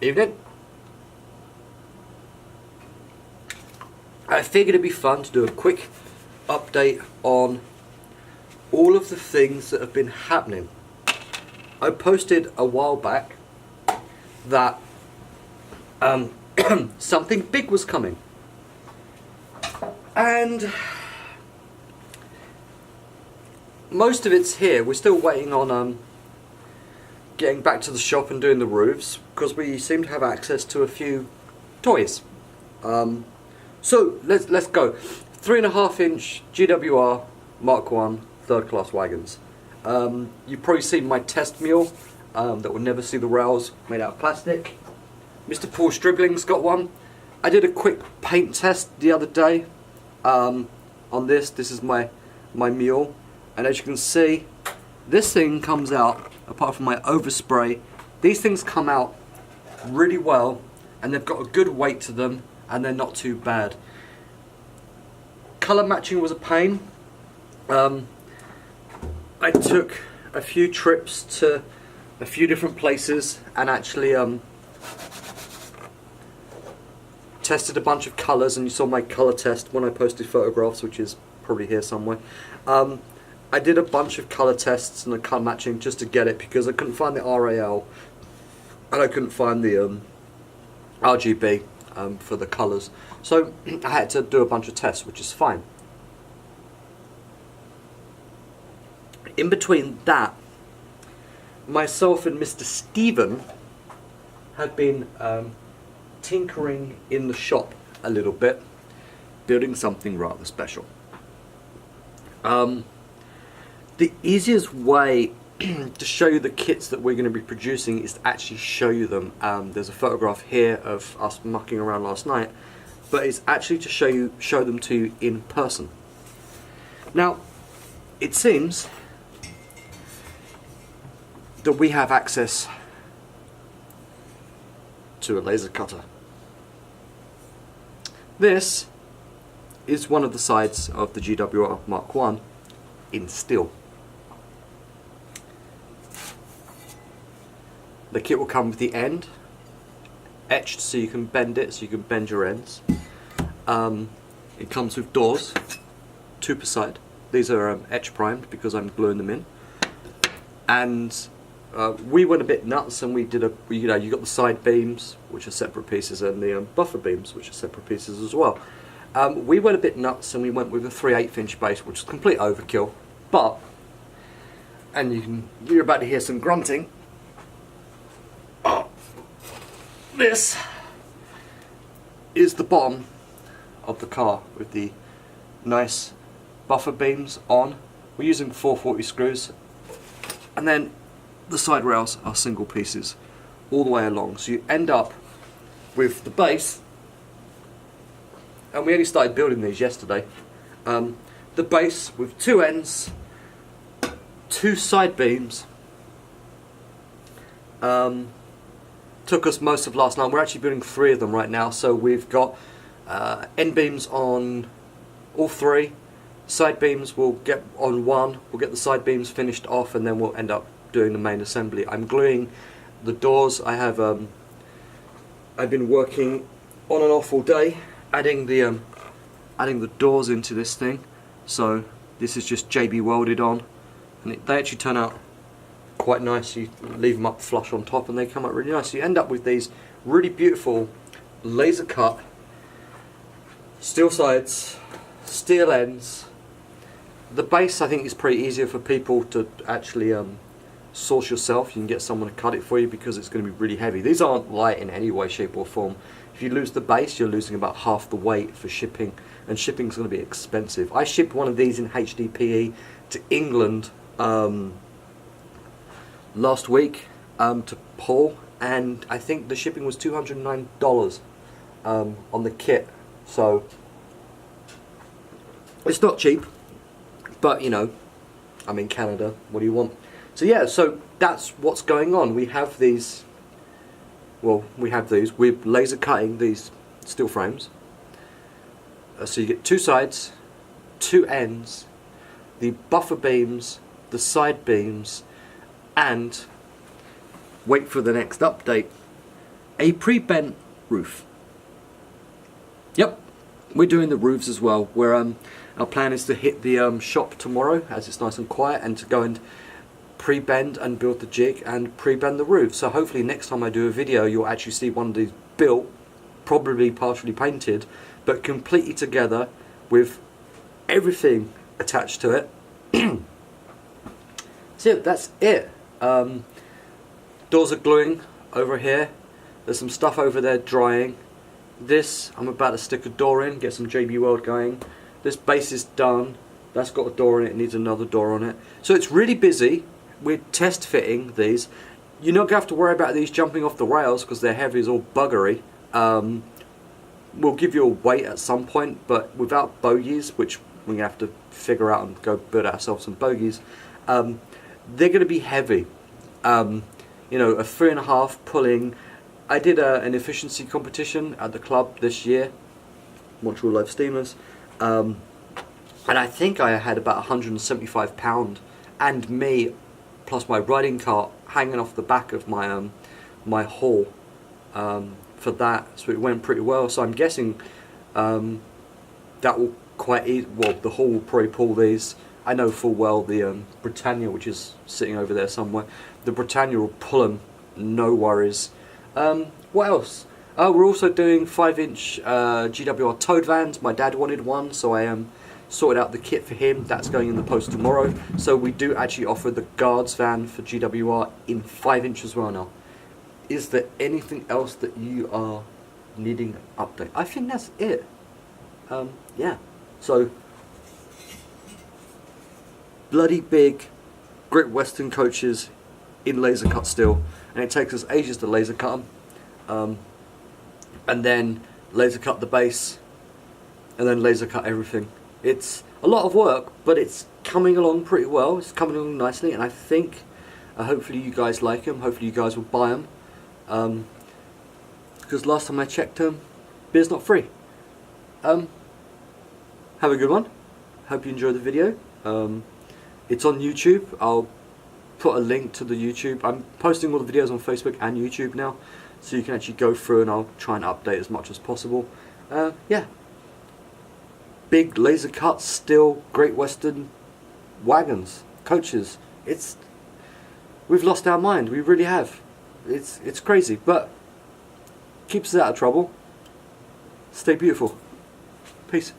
Evening. I figured it'd be fun to do a quick update on all of the things that have been happening. I posted a while back that something big was coming, and most of it's here. We're still waiting on getting back to the shop and doing the roofs, because we seem to have access to a few toys. So let's go. 3.5 inch GWR Mk1 third class wagons. You've probably seen my test mule that will never see the rails, made out of plastic. Mr. Paul Stribling's got one. I did a quick paint test the other day on this. This is my mule, and as you can see, this thing comes out, apart from my overspray, these things come out really well, and they've got a good weight to them, and they're not too bad. Colour matching was a pain. I took a few trips to a few different places and actually tested a bunch of colours, and you saw my colour test when I posted photographs, which is probably here somewhere. I did a bunch of colour tests and a colour matching just to get it, because I couldn't find the RAL and I couldn't find the RGB for the colours, so I had to do a bunch of tests, which is fine. In between that, myself and Mr. Stephen have been tinkering in the shop a little bit, building something rather special. The easiest way to show you the kits that we're going to be producing is to actually show you them. There's a photograph here of us mucking around last night, but it's actually to show them to you in person. Now, it seems that we have access to a laser cutter. This is one of the sides of the GWR Mk1 in steel. The kit will come with the end etched so you can bend it, so you can bend your ends. It comes with doors, 2 per side. These are etch primed because I'm gluing them in. And we went a bit nuts, and we did you got the side beams, which are separate pieces, and the buffer beams, which are separate pieces as well. We went a bit nuts, and we went with a 3/8 inch base, which is complete overkill. But, and you're about to hear some grunting. This is the bottom of the car with the nice buffer beams on. We're using 440 screws, and then the side rails are single pieces all the way along, so you end up with the base, and we only started building these yesterday. The base with 2 ends, 2 side beams. Took us most of last night. We're actually building 3 of them right now, so we've got end beams on all 3. Side beams we'll get on 1. We'll get the side beams finished off, and then we'll end up doing the main assembly. I'm gluing the doors. I have I've been working on and off all day, adding the doors into this thing. So this is just JB welded on, and they actually turn out quite nice. You leave them up flush on top, and they come out really nice. So you end up with these really beautiful laser cut steel sides, steel ends. The base, I think, is pretty easier for people to actually source yourself. You can get someone to cut it for you, because it's going to be really heavy. These aren't light in any way, shape or form. If you lose the base, you're losing about half the weight for shipping, and shipping is going to be expensive. I shipped one of these in HDPE to England last week to Paul, and I think the shipping was $209 on the kit. So it's not cheap, but you know, I'm in Canada, what do you want? So yeah, so that's what's going on. We have these, well, we're laser cutting these steel frames. So you get 2 sides, 2 ends, the buffer beams, the side beams, and wait for the next update. a pre-bent roof. Yep, we're doing the roofs as well. Our plan is to hit the shop tomorrow as it's nice and quiet, and to go and pre-bend and build the jig and pre-bend the roof. So hopefully next time I do a video you'll actually see one of these built, probably partially painted, but completely together with everything attached to it. So that's it. Doors are gluing over here. There's some stuff over there drying. This, I'm about to stick a door in, get some JB Weld going. This base is done. That's got a door in it, it needs another door on it. So it's really busy. We're test fitting these. You're not going to have to worry about these jumping off the rails because they're heavy as all buggery. We'll give you a weight at some point, but without bogies, which we're going to have to figure out and go build ourselves some bogies, they're going to be heavy. You know, a 3.5 pulling. I did an efficiency competition at the club this year, Montreal Live Steamers, and I think I had about 175 pound and me plus my riding cart hanging off the back of my my haul for that, so it went pretty well. So I'm guessing that will quite well, the haul will probably pull these. I know full well the Britannia, which is sitting over there somewhere, the Britannia will pull them, no worries. What else? We're also doing 5-inch GWR towed vans. My dad wanted one, so I sorted out the kit for him. That's going in the post tomorrow. So we do actually offer the guards van for GWR in 5-inch as well now. Is there anything else that you are needing an update? I think that's it. Yeah. So, bloody big Great Western coaches in laser cut still, and it takes us ages to laser cut them, and then laser cut the base, and then laser cut everything. It's a lot of work, but it's coming along pretty well. It's coming along nicely, and I think hopefully you guys like them. Hopefully you guys will buy them, because last time I checked them, beer's not free. Have a good one. Hope you enjoyed the video. It's on YouTube. I'll put a link to the YouTube. I'm posting all the videos on Facebook and YouTube now, so you can actually go through, and I'll try and update as much as possible. Yeah. Big laser cut, still Great Western wagons, coaches. We've lost our mind. We really have. It's crazy, but keeps us out of trouble. Stay beautiful. Peace.